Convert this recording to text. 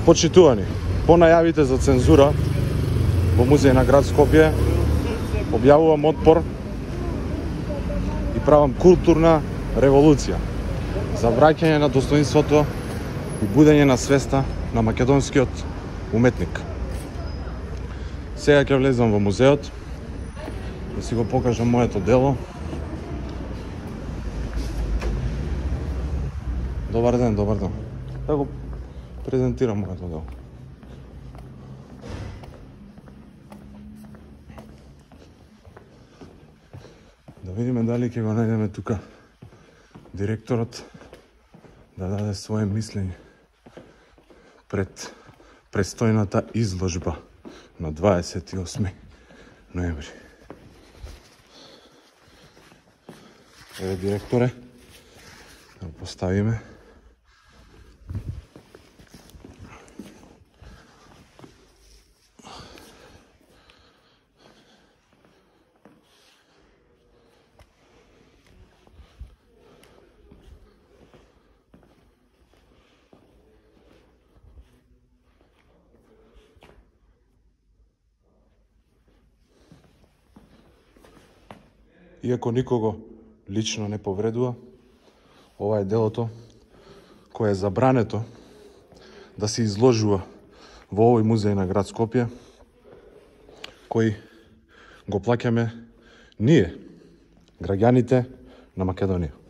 Почитувани, по најавите за цензура во Музеј на град Скопје, објавувам отпор и правам културна револуција за враќање на достоинството и будење на свеста на македонскиот уметник. Сега ќе влезам во музеот да си го покажам моето дело. Добар ден, добар ден. Да го презентирам моето дело. Да видиме дали ќе го најдеме тука директорот да даде своje мислење пред престојната изложба на 28 ноември. Еве директоре, да го поставиме. Иако никого лично не повредува, ова е делото кое е забрането да се изложува во овој музеј на град Скопје, кој го плаќаме ние, граѓаните на Македонија.